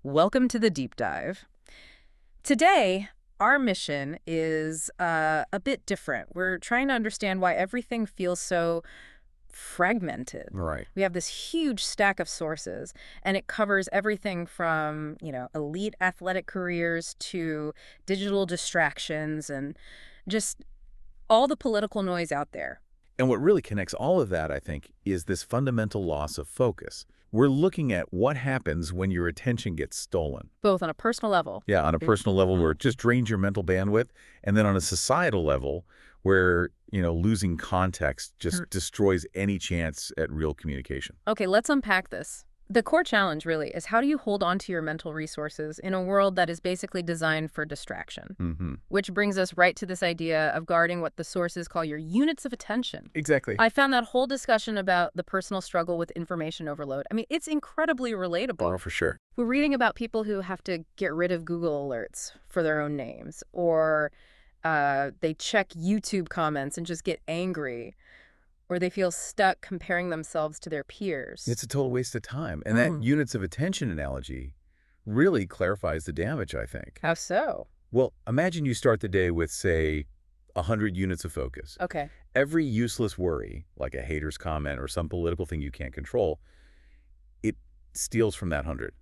Welcome to the deep dive. Today, our mission is a bit different. We're trying to understand why everything feels so fragmented. Right. We have this huge stack of sources, and it covers everything from, elite athletic careers to digital distractions and just all the political noise out there. And what really connects all of that, I think, is this fundamental loss of focus. We're looking at what happens when your attention gets stolen. Both on a personal level. Yeah, on a personal level where it just drains your mental bandwidth, and then on a societal level where, losing context just destroys any chance at real communication. Okay, let's unpack this. The core challenge really is, how do you hold on to your mental resources in a world that is basically designed for distraction? Which brings us right to this idea of guarding what the sources call your units of attention. Exactly. I found that whole discussion about the personal struggle with information overload. I mean, it's incredibly relatable. Oh, for sure. We're reading about people who have to get rid of Google alerts for their own names, or they check YouTube comments and just get angry, or they feel stuck comparing themselves to their peers. It's a total waste of time. And that units of attention analogy really clarifies the damage, I think. How so? Well, imagine you start the day with, say, 100 units of focus. Okay. Every useless worry, like a hater's comment or some political thing you can't control, it steals from that 100.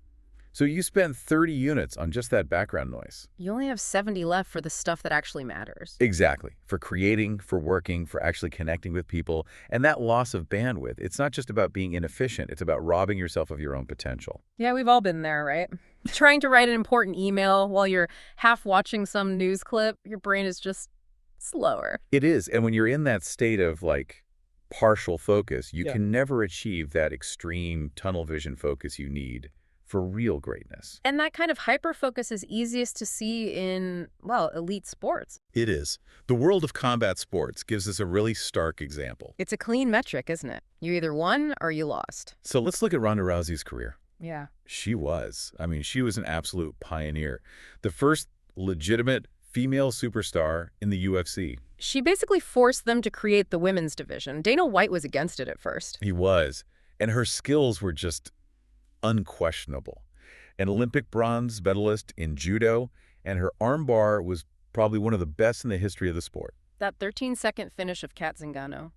So you spend 30 units on just that background noise. You only have 70 left for the stuff that actually matters. Exactly. For creating, for working, for actually connecting with people. And that loss of bandwidth, it's not just about being inefficient. It's about robbing yourself of your own potential. Yeah, we've all been there, right? Trying to write an important email while you're half watching some news clip, your brain is just slower. It is. And when you're in that state of, partial focus, you can never achieve that extreme tunnel vision focus you need for real greatness. And that kind of hyper-focus is easiest to see in, elite sports. It is. The world of combat sports gives us a really stark example. It's a clean metric, isn't it? You either won or you lost. So let's look at Ronda Rousey's career. Yeah. She was an absolute pioneer. The first legitimate female superstar in the UFC. She basically forced them to create the women's division. Dana White was against it at first. He was. And her skills were just unquestionable. An Olympic bronze medalist in judo, and her armbar was probably one of the best in the history of the sport. That 13-second finish of Kat Zingano,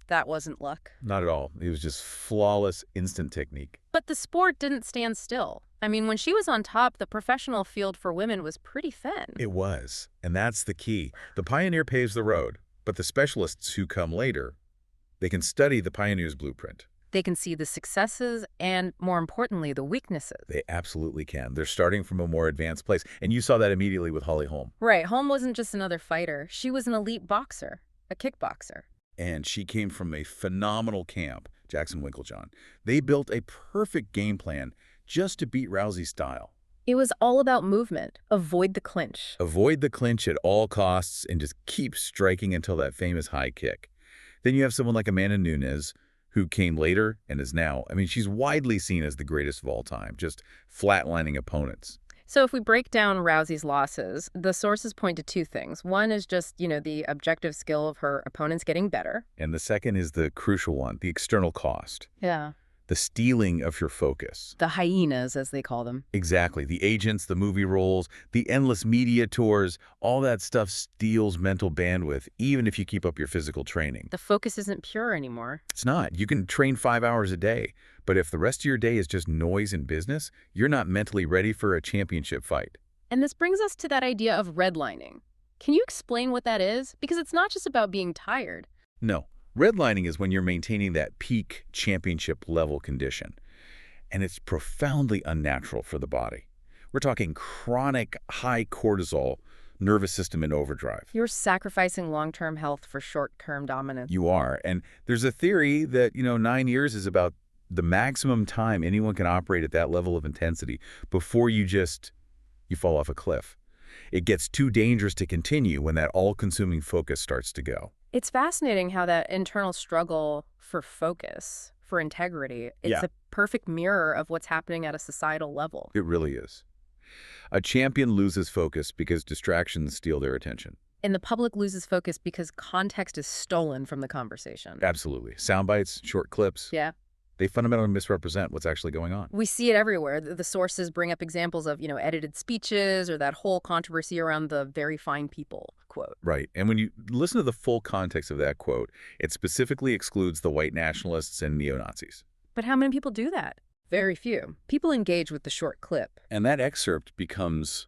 that wasn't luck. Not at all. It was just flawless, instant technique. But the sport didn't stand still. I mean, when she was on top, the professional field for women was pretty thin. It was. And that's the key. The pioneer paves the road, but the specialists who come later, they can study the pioneer's blueprint. They can see the successes and, more importantly, the weaknesses. They absolutely can. They're starting from a more advanced place. And you saw that immediately with Holly Holm. Right. Holm wasn't just another fighter. She was an elite boxer, a kickboxer. And she came from a phenomenal camp, Jackson Winklejohn. They built a perfect game plan just to beat Rousey's style. It was all about movement. Avoid the clinch. Avoid the clinch at all costs and just keep striking until that famous high kick. Then you have someone like Amanda Nunes, who came later and is now, she's widely seen as the greatest of all time, just flatlining opponents. So if we break down Rousey's losses, the sources point to two things. One is just, the objective skill of her opponents getting better. And the second is the crucial one, the external cost. Yeah. The stealing of your focus. The hyenas, as they call them. Exactly. The agents, the movie roles, the endless media tours, all that stuff steals mental bandwidth, even if you keep up your physical training. The focus isn't pure anymore. It's not. You can train 5 hours a day, but if the rest of your day is just noise and business, you're not mentally ready for a championship fight. And this brings us to that idea of redlining. Can you explain what that is? Because it's not just about being tired. No. Redlining is when you're maintaining that peak championship level condition, and it's profoundly unnatural for the body. We're talking chronic high cortisol, nervous system in overdrive. You're sacrificing long-term health for short-term dominance. You are. And there's a theory that, 9 years is about the maximum time anyone can operate at that level of intensity before you fall off a cliff. It gets too dangerous to continue when that all-consuming focus starts to go. It's fascinating how that internal struggle for focus, for integrity, it's a perfect mirror of what's happening at a societal level. It really is. A champion loses focus because distractions steal their attention. And the public loses focus because context is stolen from the conversation. Absolutely. Sound bites, short clips. Yeah. They fundamentally misrepresent what's actually going on. We see it everywhere. The sources bring up examples of, edited speeches or that whole controversy around the very fine people quote. Right. And when you listen to the full context of that quote, it specifically excludes the white nationalists and neo-Nazis. But how many people do that? Very few. People engage with the short clip. And that excerpt becomes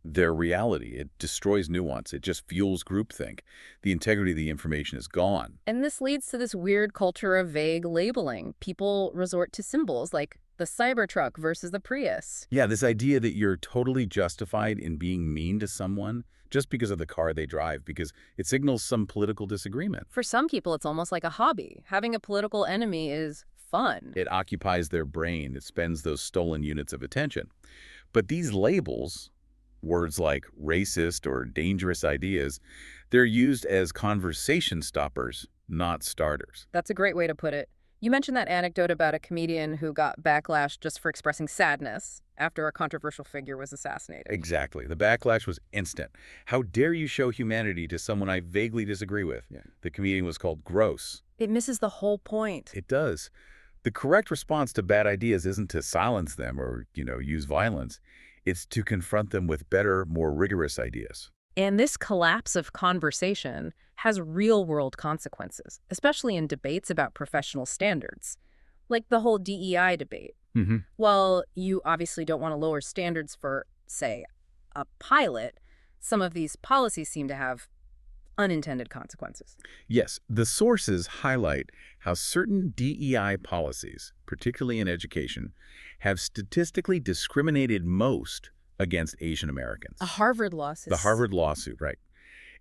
their reality. It destroys nuance. It just fuels groupthink. The integrity of the information is gone. And this leads to this weird culture of vague labeling. People resort to symbols like the Cybertruck versus the Prius. Yeah, this idea that you're totally justified in being mean to someone just because of the car they drive, because it signals some political disagreement. For some people, it's almost like a hobby. Having a political enemy is fun. It occupies their brain. It spends those stolen units of attention. But these labels, words like racist or dangerous ideas, they're used as conversation stoppers, not starters. That's a great way to put it. You mentioned that anecdote about a comedian who got backlash just for expressing sadness after a controversial figure was assassinated. Exactly. The backlash was instant. How dare you show humanity to someone I vaguely disagree with? Yeah. The comedian was called gross. It misses the whole point. It does. The correct response to bad ideas isn't to silence them or, use violence. It's to confront them with better, more rigorous ideas. And this collapse of conversation has real-world consequences, especially in debates about professional standards, like the whole DEI debate. While you obviously don't want to lower standards for, say, a pilot, some of these policies seem to have unintended consequences. Yes, the sources highlight how certain DEI policies, particularly in education, have statistically discriminated most against Asian Americans. A Harvard lawsuit. The Harvard lawsuit, right.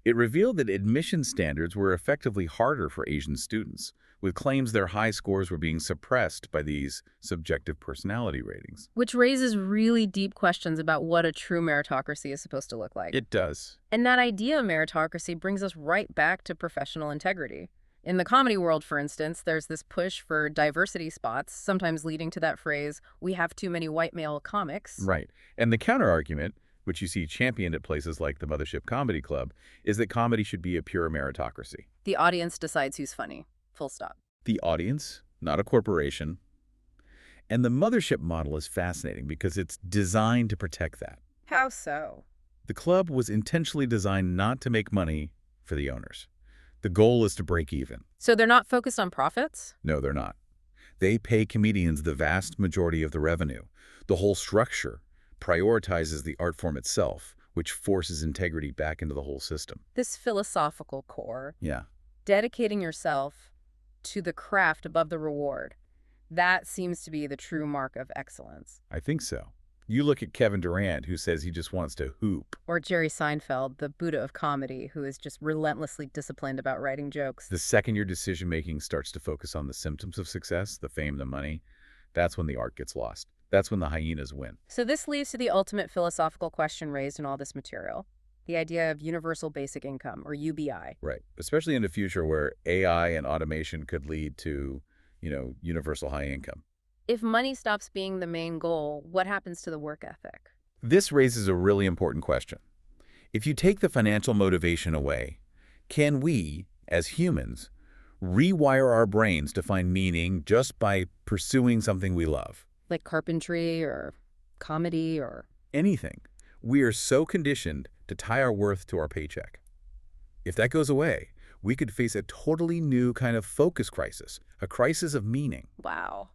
It revealed that admission standards were effectively harder for Asian students, with claims their high scores were being suppressed by these subjective personality ratings. Which raises really deep questions about what a true meritocracy is supposed to look like. It does. And that idea of meritocracy brings us right back to professional integrity. In the comedy world, for instance, there's this push for diversity spots, sometimes leading to that phrase, we have too many white male comics. Right. And the counterargument, which you see championed at places like the Mothership Comedy Club, is that comedy should be a pure meritocracy. The audience decides who's funny. Full stop. The audience, not a corporation. And the Mothership model is fascinating because it's designed to protect that. How so? The club was intentionally designed not to make money for the owners. The goal is to break even. So they're not focused on profits? No, they're not. They pay comedians the vast majority of the revenue. The whole structure prioritizes the art form itself, which forces integrity back into the whole system. This philosophical core. Yeah. Dedicating yourself to the craft above the reward. That seems to be the true mark of excellence. I think so. You look at Kevin Durant, who says he just wants to hoop. Or Jerry Seinfeld, the Buddha of comedy, who is just relentlessly disciplined about writing jokes. The second your decision-making starts to focus on the symptoms of success, the fame, the money, that's when the art gets lost. That's when the hyenas win. So this leads to the ultimate philosophical question raised in all this material. The idea of universal basic income, or UBI. Right. Especially in a future where AI and automation could lead to, universal high income. If money stops being the main goal, what happens to the work ethic? This raises a really important question. If you take the financial motivation away, can we, as humans, rewire our brains to find meaning just by pursuing something we love? Like carpentry or comedy or... anything. We are so conditioned to tie our worth to our paycheck. If that goes away, we could face a totally new kind of focus crisis, a crisis of meaning. Wow.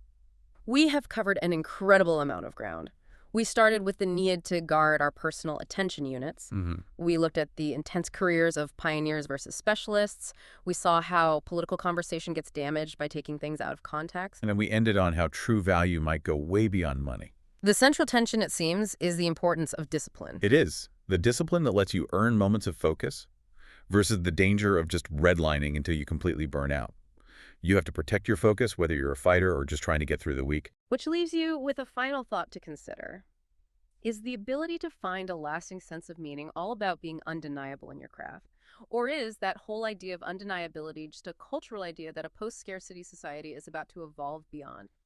We have covered an incredible amount of ground. We started with the need to guard our personal attention units. We looked at the intense careers of pioneers versus specialists. We saw how political conversation gets damaged by taking things out of context. And then we ended on how true value might go way beyond money. The central tension, it seems, is the importance of discipline. It is. The discipline that lets you earn moments of focus versus the danger of just redlining until you completely burn out. You have to protect your focus, whether you're a fighter or just trying to get through the week. Which leaves you with a final thought to consider. Is the ability to find a lasting sense of meaning all about being undeniable in your craft? Or is that whole idea of undeniability just a cultural idea that a post-scarcity society is about to evolve beyond?